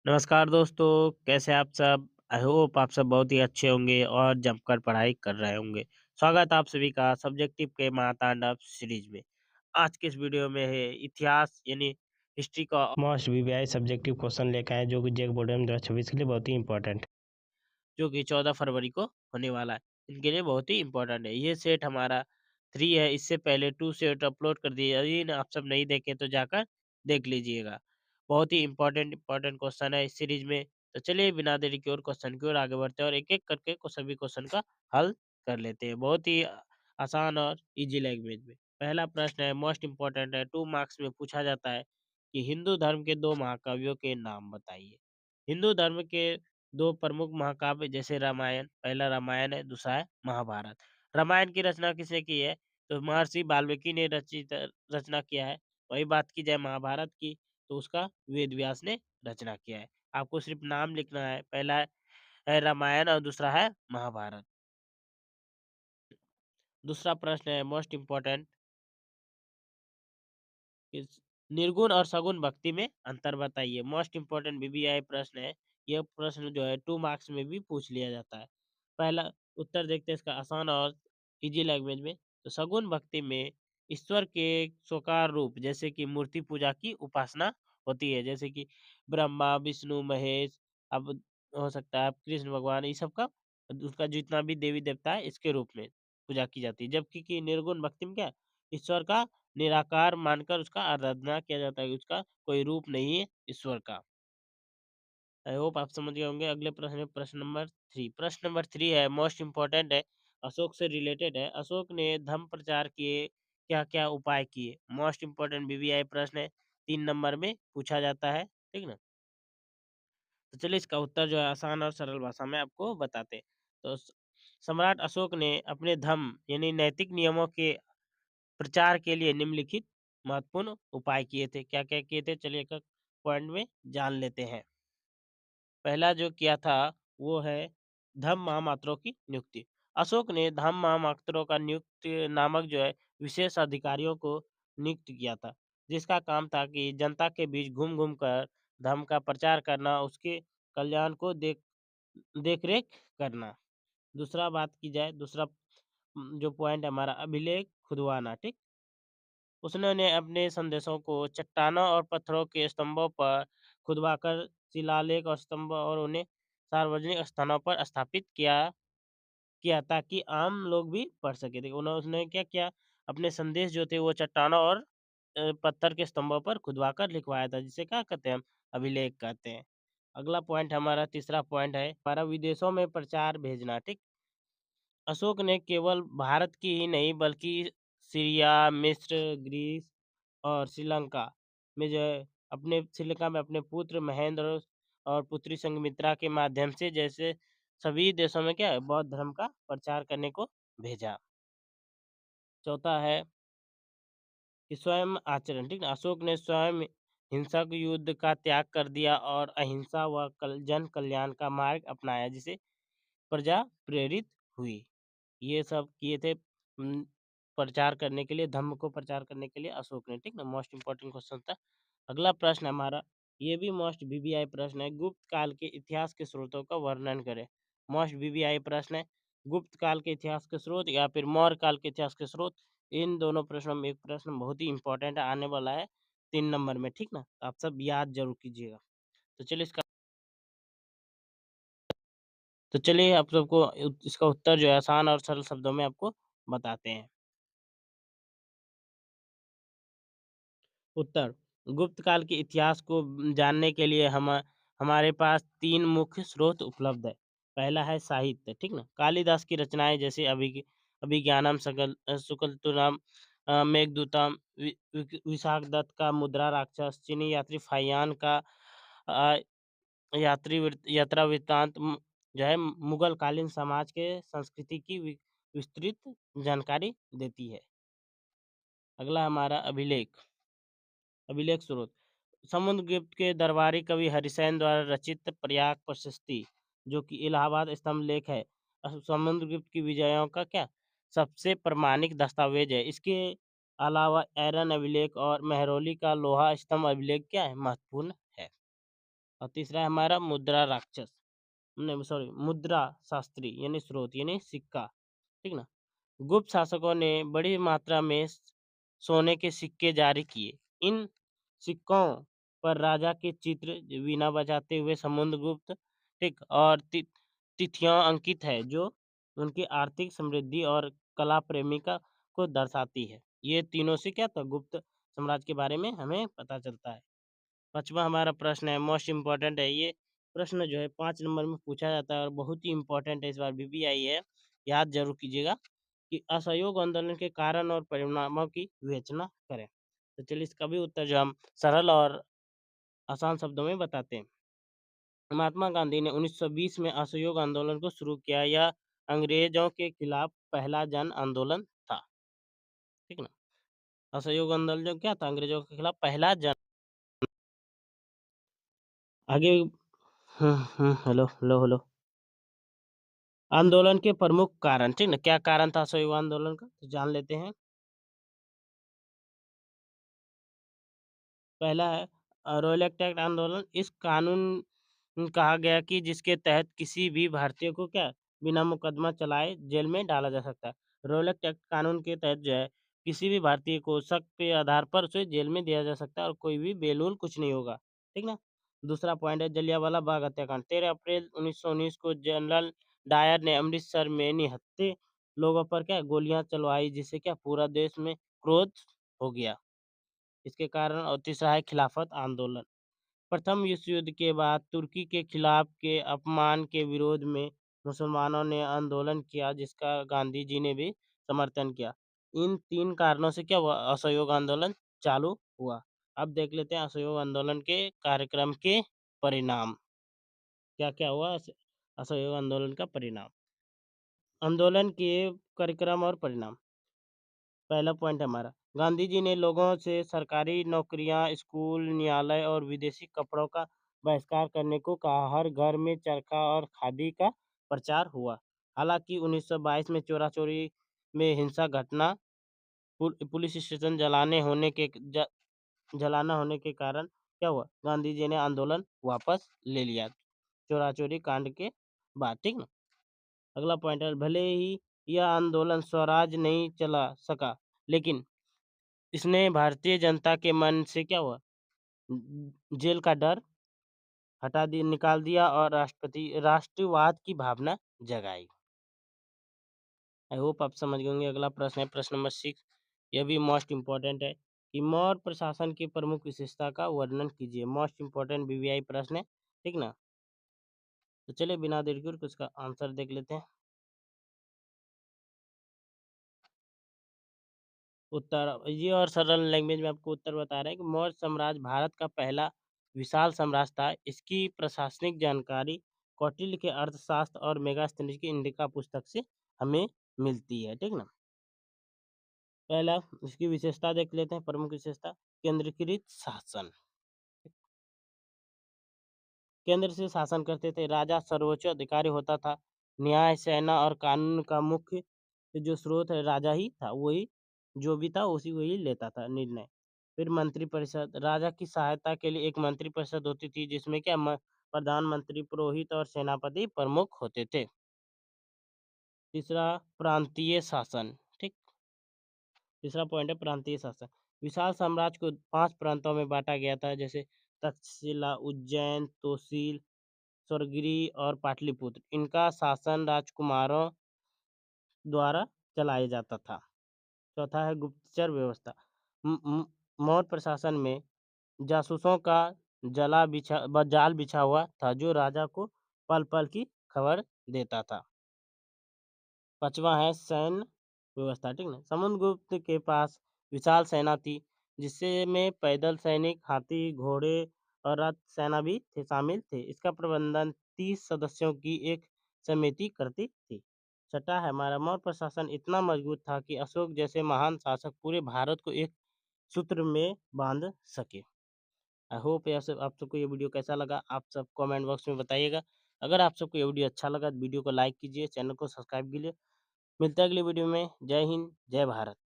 नमस्कार दोस्तों, कैसे हैं आप सब? आई होप आप सब बहुत ही अच्छे होंगे और जमकर पढ़ाई कर रहे होंगे। स्वागत है आप सभी का सब्जेक्टिव के महातांडव सीरीज में। आज के इस वीडियो में है इतिहास यानी हिस्ट्री का मोस्ट वीवीआई सब्जेक्टिव क्वेश्चन लेकर आए जो कि जेक बोर्ड 2026 के लिए बहुत ही इम्पोर्टेंट जो कि 14 फरवरी को होने वाला है। इनके लिए बहुत ही इम्पोर्टेंट है। ये सेट हमारा 3 है, इससे पहले 2 सेट अपलोड कर दिए। यदि आप सब नहीं देखे तो जाकर देख लीजिएगा। बहुत ही इम्पोर्टेंट क्वेश्चन है इस सीरीज में। तो चलिए बिना देरी के और क्वेश्चन की ओर आगे बढ़ते हैं और एक-एक करके सभी क्वेश्चन का हल कर लेते हैं। बहुत ही आसान और ईज़ी लैंग्वेज में। पहला प्रश्न है मोस्ट इम्पोर्टेंट है, 2 मार्क्स में पूछा जाता है कि हिंदू धर्म के 2 महाकाव्यों के नाम बताइए। हिंदू धर्म के 2 प्रमुख महाकाव्य जैसे रामायण, पहला रामायण है, दूसरा है महाभारत। रामायण की रचना किसने की है? तो महर्षि वाल्मीकि ने रचना किया है। वही बात की जाए महाभारत की तो उसका वेद व्यास ने रचना किया है। आपको सिर्फ नाम लिखना है, पहला है रामायण और दूसरा है महाभारत। दूसरा प्रश्न है मोस्ट इम्पोर्टेंट इस निर्गुण और सगुण भक्ति में अंतर बताइए। मोस्ट इम्पोर्टेंट बीबीआई प्रश्न है। यह प्रश्न जो है 2 मार्क्स में भी पूछ लिया जाता है। पहला उत्तर देखते हैं इसका आसान और इजी लैंग्वेज में। तो सगुण भक्ति में ईश्वर के साकार रूप जैसे कि मूर्ति पूजा की उपासना होती है। जैसे कि ब्रह्मा, विष्णु, महेश अब हो सकता है कृष्ण भगवान ये सब का उसका जितना भी देवी-देवता है इसके रूप में पूजा की जाती है। जबकि कि निर्गुण भक्ति में क्या है? ईश्वर का निराकार मानकर उसका आराधना किया जाता है कि उसका कोई रूप नहीं है ईश्वर का। आई होप आप समझ गए होंगे। अगले प्रश्न है प्रश्न नंबर 3। प्रश्न नंबर 3 है मोस्ट इम्पोर्टेंट है, अशोक से रिलेटेड है। अशोक ने धर्म प्रचार किए क्या-क्या उपाय किए? मोस्ट इम्पोर्टेंट बीवीआई प्रश्न है, 3 नंबर में पूछा जाता है, ठीक ना? तो चलिए इसका उत्तर जो है आसान और सरल भाषा में आपको बताते हैं। तो सम्राट अशोक ने अपने धम्म यानी नैतिक नियमों के प्रचार के लिए निम्नलिखित महत्वपूर्ण उपाय किए थे। क्या-क्या किए थे? चलिए एक-एक पॉइंट में जान लेते हैं। पहला जो किया था वो है धम्म महामात्रों की नियुक्ति। अशोक ने धम्म महामात्रों का नियुक्त नामक जो है विशेष अधिकारियों को नियुक्त किया था, जिसका काम था कि जनता के बीच घूम-घूम कर धर्म का प्रचार करना, उसके कल्याण को देख-रेख करना। दूसरा बात की जाए दूसरा जो पॉइंट है हमारा अभिलेख खुदवाना, ठीक? उसने अपने संदेशों को चट्टानों और पत्थरों के स्तंभों पर खुदवाकर शिलालेख और स्तंभ और उन्हें सार्वजनिक स्थानों पर स्थापित किया ताकि आम लोग भी पढ़ सके थे। उसने क्या किया अपने संदेश जो थे वो चट्टानों और पत्थर के स्तंभों पर खुदवाकर लिखवाया था जिसे क्या कहते हैं हम अभिलेख कहते हैं। अगला पॉइंट हमारा तीसरा पॉइंट है हमारा विदेशों में प्रचार भेजना, ठीक? अशोक ने केवल भारत की ही नहीं बल्कि सीरिया, मिस्र, ग्रीस और श्रीलंका में जो है श्रीलंका में अपने पुत्र महेंद्र और पुत्री संघमित्रा के माध्यम से जैसे सभी देशों में क्या है बौद्ध धर्म का प्रचार करने को भेजा। चौथा है कि स्वयं आचरण, ठीक है? अशोक ने स्वयं हिंसक युद्ध का त्याग कर दिया और अहिंसा व जन कल्याण का मार्ग अपनाया जिसे प्रजा प्रेरित हुई। ये सब किए थे प्रचार करने के लिए धम्म को प्रचार करने के लिए अशोक ने, ठीक ना? मोस्ट इम्पोर्टेंट क्वेश्चन था। अगला प्रश्न हमारा ये भी मोस्ट बीबीआई प्रश्न है, गुप्त काल के इतिहास के स्रोतों का वर्णन करें। मोस्ट बीबीआई प्रश्न है, गुप्त काल के इतिहास के स्रोत या फिर मौर्य काल के इतिहास के स्रोत। इन दोनों प्रश्नों में एक प्रश्न बहुत ही इंपॉर्टेंट आने वाला है 3 नंबर में, ठीक ना? तो आप सब याद जरूर कीजिएगा। तो चलिए आप सबको इसका उत्तर जो है आसान और सरल शब्दों में आपको बताते हैं। उत्तर गुप्त काल के इतिहास को जानने के लिए हमारे पास 3 मुख्य स्रोत उपलब्ध है। पहला है साहित्य, ठीक ना? कालिदास की रचनाएँ जैसे अभिज्ञानम शुकुंतलम मेघदूतम विशाखदत्त का मुद्रा राक्षस, चीनी यात्री फाहियान का अ, यात्रा वृत्तांत जो है मुगल कालीन समाज के संस्कृति की विस्तृत जानकारी देती है। अगला हमारा अभिलेख स्रोत समुद्रगुप्त के दरबारी कवि हरिसेन द्वारा रचित प्रयाग प्रशस्ति जो कि इलाहाबाद स्तंभ लेख है। समुद्रगुप्त की विजयों का क्या सबसे प्रमाणिक दस्तावेज है। इसके अलावा एरन अभिलेख और मेहरौली का लोहा स्तंभ अभिलेख क्या है महत्वपूर्ण है। और तीसरा है हमारा मुद्रा राक्षस, नहीं सॉरी मुद्रा शास्त्री यानी स्रोत यानी सिक्का, ठीक ना। गुप्त शासकों ने बड़ी मात्रा में सोने के सिक्के जारी किए। इन सिक्कों पर राजा के चित्र वीणा बजाते हुए समुद्रगुप्त, ठीक, और तिथियां अंकित है जो उनकी आर्थिक समृद्धि और कला प्रेमिका को दर्शाती है। ये तीनों से क्या था, गुप्त साम्राज्य के बारे में हमें पता चलता है। पांचवा हमारा प्रश्न है, मोस्ट इम्पोर्टेंट है ये प्रश्न, जो है 5 नंबर में पूछा जाता है और बहुत ही इम्पोर्टेंट है, इस बार बीबीआई है, याद जरूर कीजिएगा कि असहयोग आंदोलन के कारण और परिणामों की विवेचना करें। तो चलिए इसका भी उत्तर जो हम सरल और आसान शब्दों में बताते हैं। महात्मा गांधी ने 1920 में असहयोग आंदोलन को शुरू किया। यह अंग्रेजों के खिलाफ पहला जन आंदोलन था, ठीक ना। असहयोग आंदोलन जो क्या था, अंग्रेजों के खिलाफ पहला जन, आगे हेलो हेलो हेलो, आंदोलन के प्रमुख कारण, ठीक ना, क्या कारण था असहयोग आंदोलन का, तो जान लेते हैं। पहला है रॉयल एक्ट आंदोलन। इस कानून कहा गया कि जिसके तहत किसी भी भारतीय को क्या बिना मुकदमा चलाए जेल में डाला जा सकता है। रॉयल एक्ट कानून के तहत जो है किसी भी भारतीय को शक के आधार पर उसे जेल में दिया जा सकता है और कोई भी बेलूल कुछ नहीं होगा, ठीक ना। दूसरा पॉइंट है जलियांवाला बाग हत्याकांड। 13 अप्रैल 1919 को जनरल डायर ने अमृतसर में निहत्थे लोगों पर क्या गोलियां चलवाई, जिससे क्या पूरा देश में क्रोध हो गया इसके कारण। और तीसरा है खिलाफत आंदोलन। प्रथम विश्व युद्ध के बाद तुर्की के खिलाफ के अपमान के विरोध में मुसलमानों ने आंदोलन किया, जिसका गांधी जी ने भी समर्थन किया। इन 3 कारणों से क्या हुआ, असहयोग आंदोलन चालू हुआ। अब देख लेते हैं असहयोग आंदोलन के कार्यक्रम के परिणाम, क्या क्या हुआ असहयोग आंदोलन का परिणाम। आंदोलन के कार्यक्रम और परिणाम, पहला पॉइंट है हमारा, गांधी जी ने लोगों से सरकारी नौकरियां, स्कूल, न्यायालय और विदेशी कपड़ों का बहिष्कार करने को कहा। हर घर में चरखा और खादी का प्रचार हुआ। हालांकि 1922 में चोरा चोरी में हिंसा घटना, पुलिस स्टेशन जलाना होने के कारण क्या हुआ, गांधी जी ने आंदोलन वापस ले लिया चोरा चोरी कांड के बाद, ठीक ना। अगला पॉइंट है, भले ही यह आंदोलन स्वराज नहीं चला सका, लेकिन इसने भारतीय जनता के मन से क्या हुआ, जेल का डर निकाल दिया और राष्ट्रवाद की भावना जगाई। आई होप आप समझ गए होंगे। अगला प्रश्न है प्रश्न नंबर 6, यह भी मोस्ट इम्पोर्टेंट है कि मौर्य प्रशासन की प्रमुख विशेषता का वर्णन कीजिए। मोस्ट इम्पोर्टेंट बीबीआई प्रश्न है, ठीक ना। तो चलिए बिना देर के उसका आंसर देख लेते हैं। उत्तर ये और सरल लैंग्वेज में आपको उत्तर बता रहे हैं कि मौर्य साम्राज्य भारत का पहला विशाल साम्राज्य था। इसकी प्रशासनिक जानकारी कौटिल्य के अर्थशास्त्र और मेगास्थनीज की इंडिका पुस्तक से हमें मिलती है, ठीक ना। पहला इसकी विशेषता देख लेते हैं, प्रमुख विशेषता, केंद्रीकृत शासन। केंद्र से शासन करते थे, राजा सर्वोच्च अधिकारी होता था। न्याय, सेना और कानून का मुख्य जो स्रोत है राजा ही था, वही जो भी था उसी वही लेता था निर्णय। फिर मंत्रिपरिषद, राजा की सहायता के लिए एक मंत्रिपरिषद होती थी, जिसमें क्या प्रधानमंत्री, पुरोहित और सेनापति प्रमुख होते थे। तीसरा प्रांतीय शासन, ठीक, तीसरा पॉइंट है प्रांतीय शासन। विशाल साम्राज्य को 5 प्रांतों में बांटा गया था, जैसे तक्षशिला, उज्जैन, तोसील, स्वर्गिरी और पाटलिपुत्र। इनका शासन राजकुमारों द्वारा चलाया जाता था। चौथा है गुप्तचर व्यवस्था। मौर्य प्रशासन में जासूसों का जाल बिछा हुआ था, जो राजा को पल पल की खबर देता था। पांचवा है सैन्य व्यवस्था, ठीक ना। समुद्रगुप्त के पास विशाल सेना थी, जिससे में पैदल सैनिक, हाथी, घोड़े और रथ सेना भी शामिल थे। इसका प्रबंधन 30 सदस्यों की एक समिति करती थी। छठा है हमारा, मौर्य प्रशासन इतना मजबूत था कि अशोक जैसे महान शासक पूरे भारत को एक सूत्र में बांध सके। आई होप आप सबको ये वीडियो कैसा लगा, आप सब कमेंट बॉक्स में बताइएगा। अगर आप सबको ये वीडियो अच्छा लगा तो वीडियो को लाइक कीजिए, चैनल को सब्सक्राइब कीजिए। मिलते हैं अगली वीडियो में। जय हिंद, जय भारत।